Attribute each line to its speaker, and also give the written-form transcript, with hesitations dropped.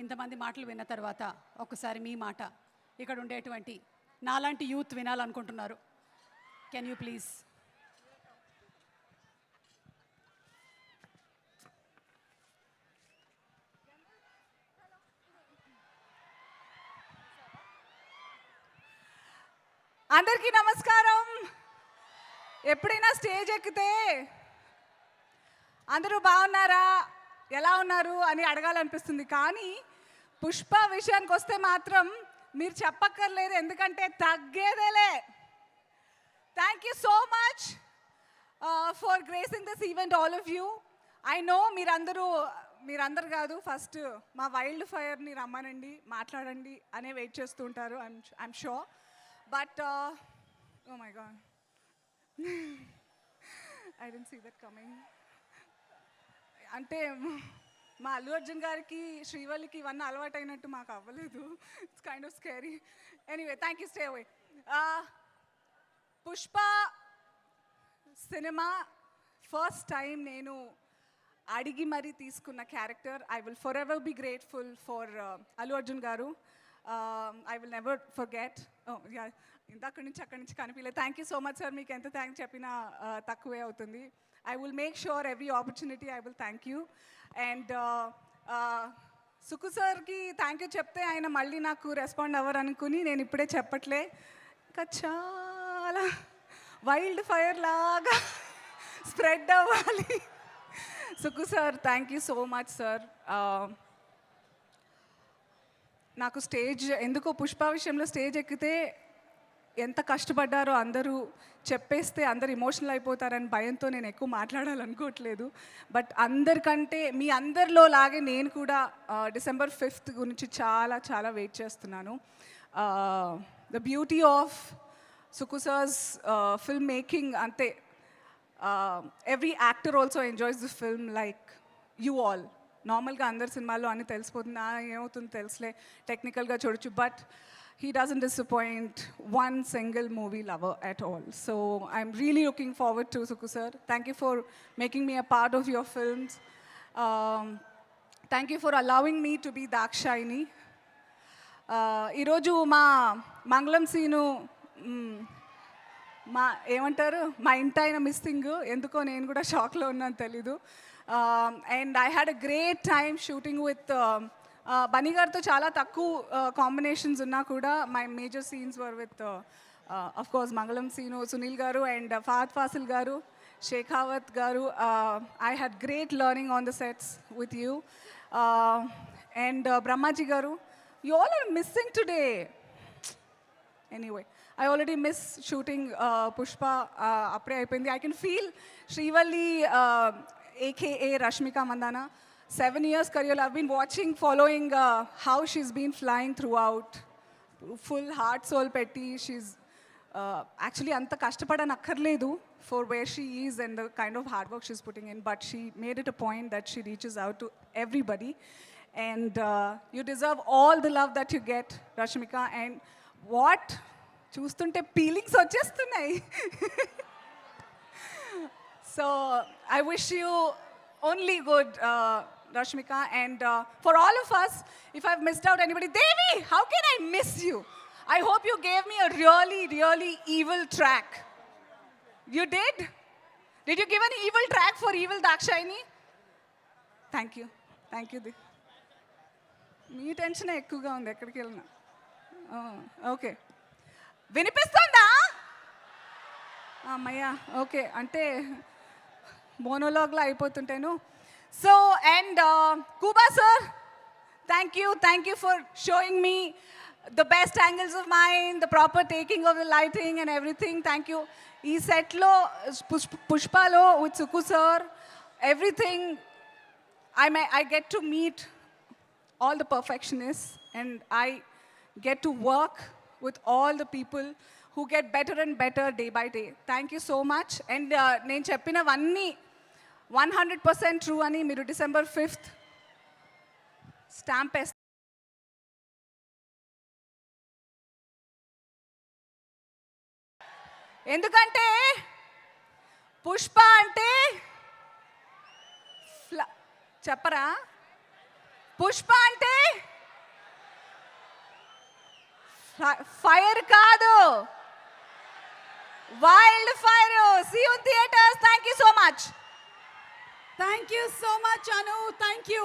Speaker 1: ఇంతమంది మాటలు విన్న తర్వాత ఒకసారి మీ మాట ఇక్కడ ఉండేటువంటి నాలాంటి యూత్ వినాలనుకుంటున్నారు. Can you please? అందరికీ నమస్కారం. ఎప్పుడైనా స్టేజ్ ఎక్కితే అందరూ బాగున్నారా, ఎలా ఉన్నారు అని అడగాలనిపిస్తుంది. కానీ పుష్ప విషయానికి వస్తే మాత్రం మీరు చెప్పక్కర్లేదు, ఎందుకంటే తగ్గేదేలే. Thank you so much for gracing this event all of you. I know మీరందరూ కాదు, ఫస్ట్ మా వైల్డ్ ఫైర్ని రమ్మనండి, మాట్లాడండి అనే వెయిట్ చేస్తూ ఉంటారు. I'm sure. But oh my god, I don't see that coming. అంటే మా అల్లు అర్జున్ గారికి, శ్రీవల్లికి ఇవన్నీ అలవాటు అయినట్టు మాకు అవ్వలేదు. It's kind of scary. Anyway, thank you, stay away. Pushpa cinema first time నేను అడిగి మరీ తీసుకున్న character. I will forever be grateful for Allu Arjun గారు. I will never forget. ఇంతక్కడి నుంచి అక్కడి నుంచి కనిపించలేదు. Thank you so much sir. మీకు ఎంత థ్యాంక్స్ చెప్పినా తక్కువే అవుతుంది. I will make sure every opportunity I will thank you. And సుకు సార్కి థ్యాంక్ యూ చెప్తే ఆయన మళ్ళీ నాకు రెస్పాండ్ అవ్వరు అనుకుని నేను ఇప్పుడే చెప్పట్లే. ఇంకా చాలా వైల్డ్ ఫైర్ లాగా స్ప్రెడ్ అవ్వాలి. Sukku sir, thank you so much sir. నాకు స్టేజ్ ఎందుకో పుష్ప విషయంలో స్టేజ్ ఎక్కితే ఎంత కష్టపడ్డారో అందరూ చెప్పేస్తే అందరు ఎమోషనల్ అయిపోతారని భయంతో నేను ఎక్కువ మాట్లాడాలనుకోవట్లేదు. బట్ అందరికంటే మీ అందరిలో లాగే నేను కూడా December 5th గురించి చాలా చాలా వెయిట్ చేస్తున్నాను. The beauty of Sukku sir's film making అంతే. Every actor also enjoys the film like you all. నార్మల్గా అందరి సినిమాల్లో అన్నీ తెలిసిపోతుంది, ఏమవుతుంది తెలుసులే, టెక్నికల్గా చూడొచ్చు. But he doesn't disappoint one single movie lover at all. So I'm really looking forward to Suku sir. Thank you for making me a part of your films. Thank you for allowing me to be Dakshayini. ఈరోజు మా మంగళం scene ఏమంటారు, మా ఇంటి ఆయన missing. ఎందుకో నేను కూడా షాక్లో ఉన్నాను, తెలీదు. And I had a great time shooting with Bunny గారితో. చాలా తక్కువ కాంబినేషన్స్ ఉన్నా కూడా my major scenes were with of course Mangalam Seenu, Sunil గారు అండ్ ఫహద్ ఫాసిల్ గారు, షేఖావత్ గారు. I had great learning on the sets with you. And Brahmaji గారు, you all are missing today. Anyway, I already miss shooting Pushpa. అప్పుడే అయిపోయింది. I can feel Srivalli, aka Rashmika Mandana. 7 years career. I've been watching, following how she's been flying throughout. Full heart, soul petti. She's actually anta kashtapadanakkarledu for where she is and the kind of hard work she's putting in. But she made it a point that she reaches out to everybody. And you deserve all the love that you get, Rashmika. And what? చూస్తుంటే feelings వచ్చేస్తున్నాయి. So I wish you only good, Rashmika. And for all of us, if I've missed out anybody, Devi, how can I miss you? I hope you gave me a really, really evil track. You did? Did you give an evil track for evil Dakshayini? Thank you. Thank you. మీ tension ఎక్కువగా ఉంది ఎక్కడికి వెళ్ళినా. Okay, వినిపిస్తుందా అమ్మయ్యా? Okay, అంటే మోనోలాగ్లో అయిపోతుంటాను. So and Kuba sir, thank you for showing me the best angles of mine, the proper taking of the lighting and everything. Thank you. ఈ సెట్లో పుష్పలో with Suku sir, everything I get to meet all the perfectionists and I get to work with all the people who get better and better day by day. Thank you so much. And నేను చెప్పినవన్నీ 100% true అని మీరు December 5th stamp వేస్తారు. ఎందుకంటే పుష్ప అంటే చెప్పరా, పుష్ప అంటే fire కాదు, wild fire. See you theatres. Thank you so much.
Speaker 2: Thank you so much, Anu. Thank you.